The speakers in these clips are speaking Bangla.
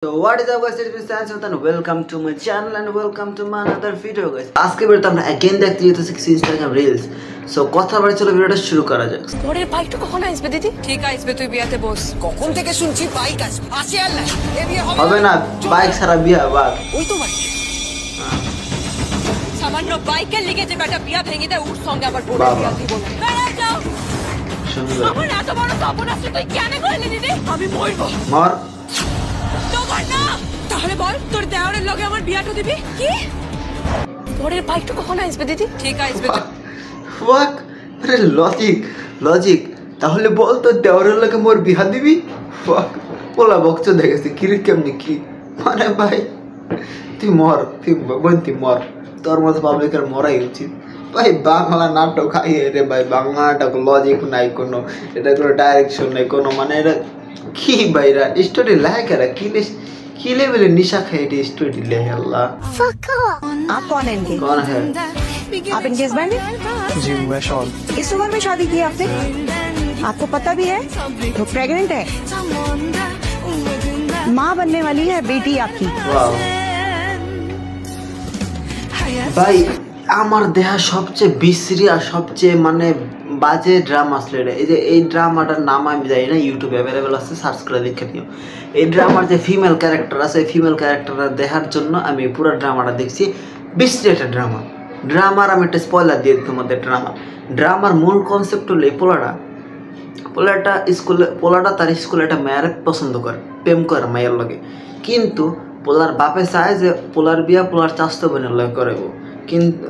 So what is up guys, it's me Sanjay and welcome to my channel and welcome to my another video guys. আজকে ভিডিওতে আমরা again দেখতে যেতেছি কিছু Instagram reels. So কথা বলে চলো ভিডিওটা শুরু করা যাক। তোর বাইকটা কখন আসবে দিদি? ঠিক আসবে, তুই বিয়াতে বস। কখন থেকে শুনছি বাইক আসবে, আসে আর না। এই বিয়ে হবে না, বাইক ছাড়া বিয়ে বাদ। ওই তো বাইক। সামান্য বাইকের লিগে যে বেটা বিয়া ভেঙে দেয় ওর সঙ্গে আবার বলে বিয়া দিব না। বেরিয়ে যাও। সুন্দর। আমার এত বড় স্বপ্ন আছে তুই কেন করলি দিদি? আমি মরবো। মর। তাহলে বল তোর দেওরের লগে আমার বিয়াটা দিবি কি? তোর বাইকটা কখন আসবে দিদি? ঠিক আসবে। ফুক, আরে লজিক তাহলে বল তোর দেওরের লগে মোর বিয়া দিবি? ফুক, পোলা বকচ দেখেছি কি রে কেমনি কি মানে ভাই তুই মর, তুই মর, তোর মতো পাবলিকের মরাই উচিত ভাই। বাংলা নাটক খাই রে ভাই, বাংলা নাটক লজিক নাই কোনো, এটা কোনো ডাইরেকশন নাই কোনো, মানে এটা কি ভাইরা স্টোরি লেখা কি लेवल निशा खेड़ी स्टोरी ले अल्लाह। आप कौन है इनके? कौन है? आप इनके हस्बैंड हैं? जी मैं शॉल। इस उम्र में शादी की आपने? आपको पता भी है वो प्रेग्नेंट है, माँ बनने वाली है बेटी आपकी। वाह भाई, আমার দেহা সবচেয়ে বিশ্রী আর সবচেয়ে মানে বাজে ড্রামা আসলে এই ড্রামাটার নাম আমি জানি না, ইউটিউবে অ্যাভেলেবেল আছে, সার্চ করে দেখে নিও। এই ড্রামার যে ফিমেল ক্যারেক্টার আছে, এই ফিমেল ক্যারেক্টারটা দেখার জন্য আমি পুরো ড্রামাটা দেখছি। বিশ্রী একটা ড্রামার আমি একটা স্পয়লার দিয়ে দিই তোমাদের। ড্রামার মূল কনসেপ্ট হলো এই পোলাটা তার স্কুলে একটা মেয়ের পছন্দ করে, প্রেম করে মায়ের লগে, কিন্তু পোলার বাপে চায় যে পোলার বিয়া পোলার চাস্তো বোনের লগে করে। কিন্তু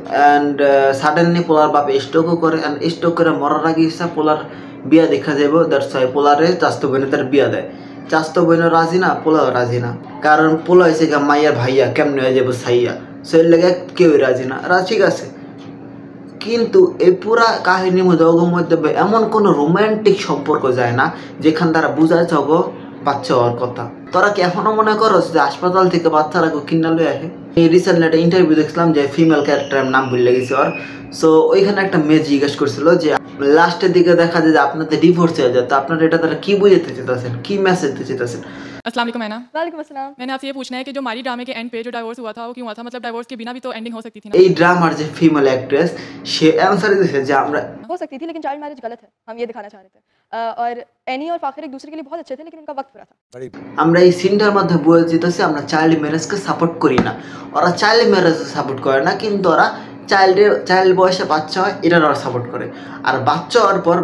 সাডেনলি পোলার বাপ স্ট্রোকও করে, স্ট্রোক করে মরার আগে ইচ্ছা পোলার বিয়া দেখা যাব, দ্যাটস ওয়াই পোলারে চাস্তো বোনে তার বিয়া দেয়। চাস্তো বোনও রাজি না, পোলাও রাজি না, কারণ পোলা হয়েছে গা মাইয়ার ভাইয়া, কেমনে হয়ে যাবো সাইয়া, সেই লেগে কেউই রাজি না। ঠিক আছে, কিন্তু এই পুরা কাহিনীর মধ্যে এমন কোনো রোমান্টিক সম্পর্ক যায় না যেখানে তারা বুঝাইছে অগো বাচ্চা হওয়ার কথা। তোরা কি এখনো মনে করো যে হাসপাতাল থেকে বাচ্চারা কিনা লই আসে? এই রিসেন্টলি একটা ইন্টারভিউ দেখছিলাম যে ফিমেল ক্যারেক্টারের নাম ভুলে গেছে ওর। সো ওইখানে একটা মেয়ে জিজ্ঞেস করছিল যে লাস্টের দিকে দেখা যায় যে আপনাদের ডিভোর্স হয়ে যায়, তো আপনারা এটা তারা কি বুঝাতে চাইতেছেন, কি মেসেজ দিতে চাইতেছেন? अस्सलाम वालेकुम मैना। वालेकुम अस्सलाम। मैंने आपसे ये पूछना है कि जो मारी ड्रामे के एंड पे जो डाइवोर्स हुआ था वो क्यों हुआ था? मतलब डाइवोर्स के बिना भी तो एंडिंग हो सकती थी ना। এই ড্রামার যে ফিমেল অ্যাক্ট্রেস সে অ্যানসার দিয়েছে যে আমরা हो सकती थी, लेकिन चाइल्ड मैरिज गलत है, हम ये दिखाना चाह रहे थे। और एनी और फाखिर एक दूसरे के लिए बहुत अच्छे थे, लेकिन उनका वक्त पूरा था। আমরা এই সিনটার মধ্যে বলে যেতেছি আমরা চাইল্ড ম্যারেজকে সাপোর্ট করি না। ওরা চাইল্ড ম্যারেজ সাপোর্ট করে না, কিন্তু ওরা চাইল্ড বয়সে বাচ্চা হয় এটা ওরা সাপোর্ট করে। আর বাচ্চা হওয়ার পর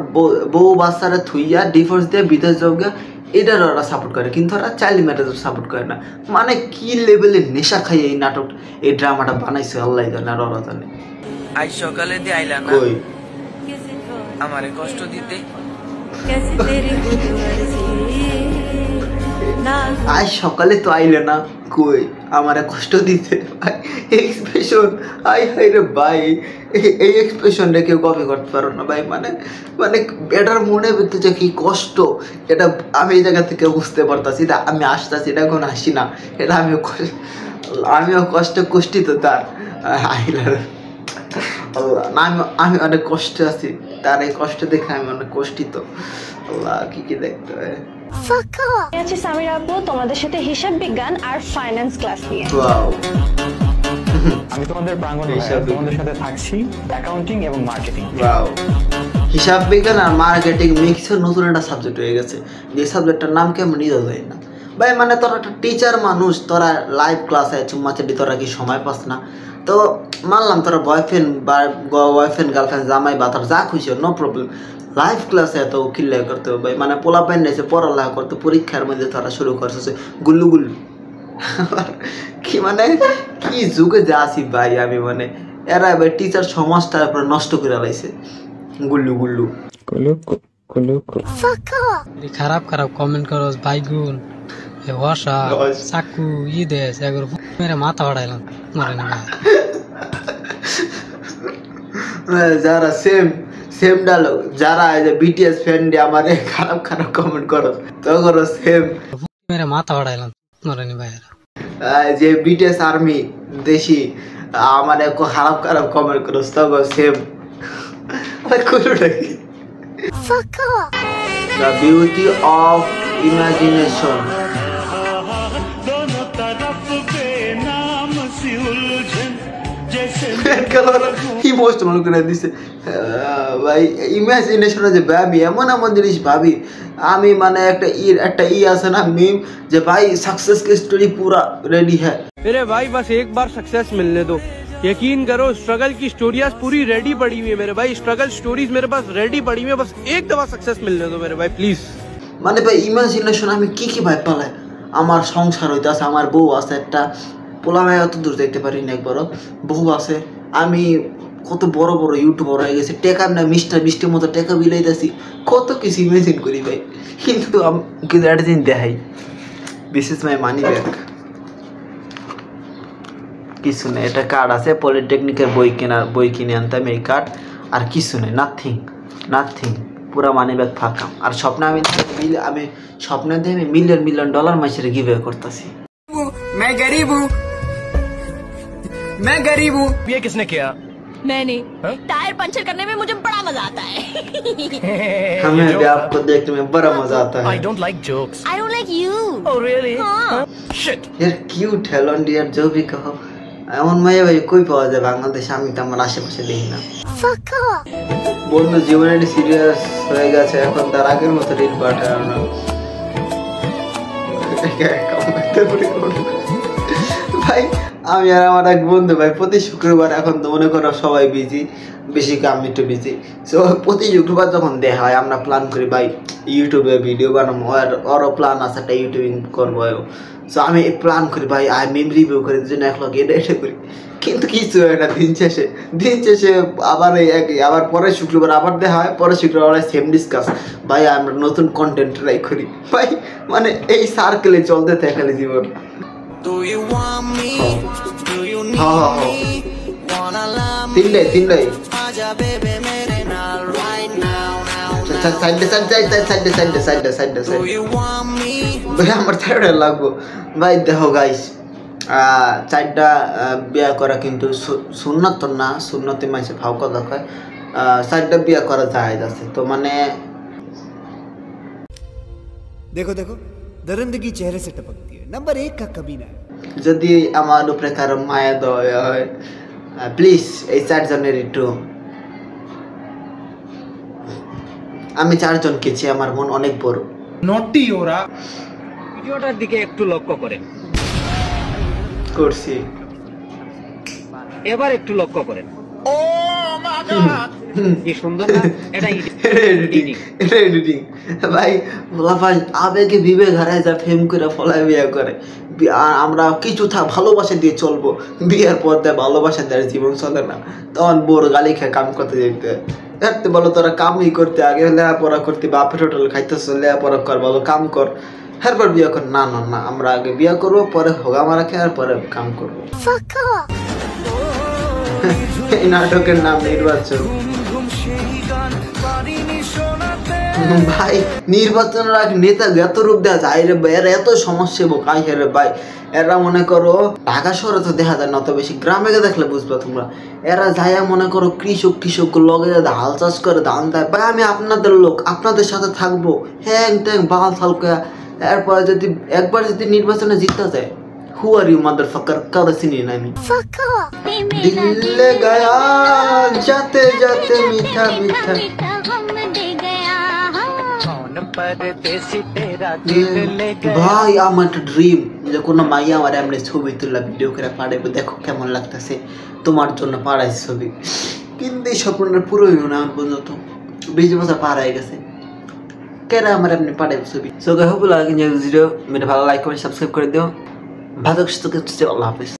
বউ বাচ্চারা থুইয়া ডিভোর্স দিয়ে বিদেশ যাওয়া এটার ওরা সাপোর্ট করে, কিন্তু ওরা চাইল্ড ম্যারেজ সাপোর্ট করে না। মানে কি লেভেলের নেশা খাই এই নাটক, এই ড্রামাটা বানাইছে আল্লাহ জানে আর ওরা জানে। আজ সকালে দিয়ে আইলা না কই আমারে কষ্ট দিতে, আজ সকালে তো আইলে না, কই আমারে কষ্ট দিতে। এক্সপ্রেশন আই হাই রে ভাই, এই এক্সপ্রেশনটা কেউ কপি করতে পারো না ভাই। মানে এটার মনে ভিতরে কি কষ্ট, এটা আমি এই জায়গা থেকে বুঝতে পারতাছি। এটা আমি আসতেছি, এটা এখন হাসি না, এটা আমিও কষ্টিত তার আইলার। আমি অনেক কষ্টে আছি, তার এই কষ্ট দেখে আমি অনেক কষ্টিত। আল্লাহ কি দেখতে হয়। আছি সামিরা আপু, তোমাদের সাথে হিসাব বিজ্ঞান আর ফাইন্যান্স ক্লাস নিয়ে। ওয়াও, আমি তোমাদের প্রাঙ্গণে তোমাদের সাথে থাকছি অ্যাকাউন্টিং এবং মার্কেটিং। ওয়াও, হিসাব বিজ্ঞান আর মার্কেটিং মিক্সের নতুন একটা সাবজেক্ট হয়ে গেছে, যে সাবজেক্টটার নাম কি আমরা নিজেও জানি না ভাই। মানে তোরা একটা টিচার মানুষ, তোরা লাইভ ক্লাসে চুম্মাচাটি তোরা কি সময় পাস না? তো মানলাম তোরা বয়ফ্রেন্ড গার্লফ্রেন্ড জামাই বা তোর যা খুশি নো প্রবলেম, লাইভ ক্লাসে এত কিল্লা করতে হবে ভাই। মানে পোলা পাইন নিয়েছে পড়ালেখা করতে, পরীক্ষার মধ্যে তারা শুরু করছে গুল্লু কি মানে কি যুগে যে আসি ভাই আমি। মানে এরা ভাই টিচার সমাজটা পুরো নষ্ট করে লাইছে গুল্লু খারাপ কমেন্ট করো বাইগুন ওয়াশা চাকু দেশ এগুলো মেরে মাথা ফাড়াইলাম মারে না। যারা সেম ডায়লগ, যারা বিটিএস ফ্যান আমার খারাপ কমেন্ট করো তো করো সেম মেরে মাথা ফাড়াইলাম মারে না ভাই। যে বিটিএস আর্মি দেশি আমার খারাপ কমেন্ট করো তো সেম কোনটাকি। The beauty of imagination. Emotional করে দিছে ভাই। ইমাজিনেশনে যে ভাবি এমন এমন জিনিস ভাবি আমি, মানে একটা আছে না মিম যে ভাই सक्सेस की स्टोरी पूरा रेडी है। मेरे भाई बस एक बार सक्सेस मिलने दो, यकीन करो स्ट्रगल की स्टोरीज पूरी रेडी पड़ी हुई है मेरे भाई, स्ट्रगल स्टोरीज मेरे पास रेडी पड़ी हुई है, बस एक दफा सक्सेस मिलने दो मेरे भाई प्लीज। মানে ভাই ইমাজিনেশন আমি কি ভাই পালাই, আমার সংসার হইতাছে, আমার বউ আছে, একটা পোলা ভাই অত দূর দেখতে পারি না, একবারও বউ আছে, আমি কত বড় বড় ইউটিউবার হয়ে গেছে, টেকা না মিস্টার বৃষ্টির মতো টেকা বিলাইতেছি, কত কিছু ইমাজিন করি ভাই। কিন্তু একটা দিন দেখাই, this is my money bag. কিছু নেই, এটা কার্ড আছে পলিটেকনিকের বই কিনে আনতাম, এই কার্ড, আর কিছু নেই, নাথিং, পুরা মানি ব্যাগ ফাঁকা। আর স্বপ্নে আমি স্বপ্নে দিয়ে আমি মিলিয়ন ডলার মাসের গিভ করতেছি। मैं गरीब हूँ। ये किसने किया? मैंने। टायर पंचर करने में मुझे बड़ा मजा आता है। हमें भी आपको देखने में बड़ा मजा आता है। I don't like jokes. I don't like you. Oh really? हाँ। Shit. यार क्यूट है लॉन्डी यार, जो भी कहो। এমন মাইয়া ভাই কই পাওয়া যায় বাংলাদেশে, আমি তো আমার আশেপাশে দেখি না। বন্ধু জীবনে সিরিয়াস হয়ে গেছে এখন, তার আগের মতো রিল পাঠায় না ভাই। আমি আর আমার এক বন্ধু ভাই প্রতি শুক্রবার, এখন তো মনে করো সবাই বিজি, বেশি আমি একটু বিজি, সো প্রতি শুক্রবার যখন দেখা হয় আমরা প্ল্যান করি ভাই ইউটিউবে ভিডিও বানাবো, ওরও প্ল্যান আছে একটা ইউটিউবিং করবো, সো আমি প্ল্যান করি ভাই মিম রিভিউ করি, দুজনে এক লগে এটা করি, কিন্তু কিছু হয় না। দিন শেষে আবার পরের শুক্রবার আবার দেখা হয়, পরের শুক্রবার সেম ডিসকাস, ভাই আমরা নতুন কন্টেন্ট ট্রাই করি ভাই, মানে এই সার্কেলে চলতে থাকে জীবন। তিনটাই আমার চারটা লাগবো ভাই। দেখো গাইস, চারটা বিয়া করা কিন্তু সুন্নত না, সুন্নতে মাসে ভাও কথা কয়, চারটা বিয়া করা যায় আছে তো, মানে देखो दरिंदगी चेहरे से टपकती है, नंबर 1 का कमीना है। যদি আমার উপরে কারো মায়া দেওয়া হয় প্লিজ এই চারজনের একটু, আমি চারজন কেছি, আমার মন অনেক বড়। নটি ওরা ভিডিওটার দিকে একটু লক্ষ্য করেন, করছি এবার একটু লক্ষ্য করেন। ও মা গড কি সুন্দর না, এটা এডিটিং ভাই। বলা ভাই আবেগে বিবেক হারায় যা, ফেম করে ফলায় বিয়ে করে। আমরা কিছু ভালোবাসা দিয়ে চলবো, বিয়ের পর দেয় ভালোবাসা দেয় জীবন চলে না, তখন বোর গালি খেয়ে কাম করতে যেতে দেখতে বলো, তোরা কামই করতে, আগে লেখাপড়া করতে, বাপের হোটেল খাইতেছ, লেখাপড়া কর, বলো কাম কর, এরপর বিয়ে কর। না আমরা আগে বিয়ে করবো, পরে হোগা মারা খেয়ে আর পরে কাম করবো। এই নাটকের নাম নির্বাচন ভাই। নির্বাচনের আগে নেতা এত রূপ দেওয়া যায় রে ভাই, এরা এত সমস্যা কাই রে ভাই। এরা মনে করো ঢাকা শহরে তো দেখা যায় না অত বেশি, গ্রামে দেখলে বুঝবা তোমরা, এরা যাইয়া মনে করো কৃষক লগে হাল চাষ করে ধান দেয় ভাই, আমি আপনাদের লোক, আপনাদের সাথে থাকবো, হ্যাং ট্যাং বাল ফালকা। এরপরে একবার যদি নির্বাচনে জিততে যায়, হু আর ইউ মাদারফাকার, কারো চিনি না আমি। দিলে গায়া যাতে যাতে মিঠা মিঠা ভাই। আমার একটা ড্রিম যে কোনো মাইয়া আমার এমনি ছবি তুললা ভিডিও করে পাঠাবো, দেখো কেমন লাগতেছে, তোমার জন্য পাঠাইছি ছবি, কিন্তু এই স্বপ্নটা পুরো হইল না আমার পর্যন্ত, 20 বছর পার হয়ে গেছে, কেন আমার এমনি পাঠাইবো ছবি। সো গাই হোপ ভিডিও ভালো লাইক করে সাবস্ক্রাইব করে দিও। ভালো কিছু আল্লাহ হাফিজ।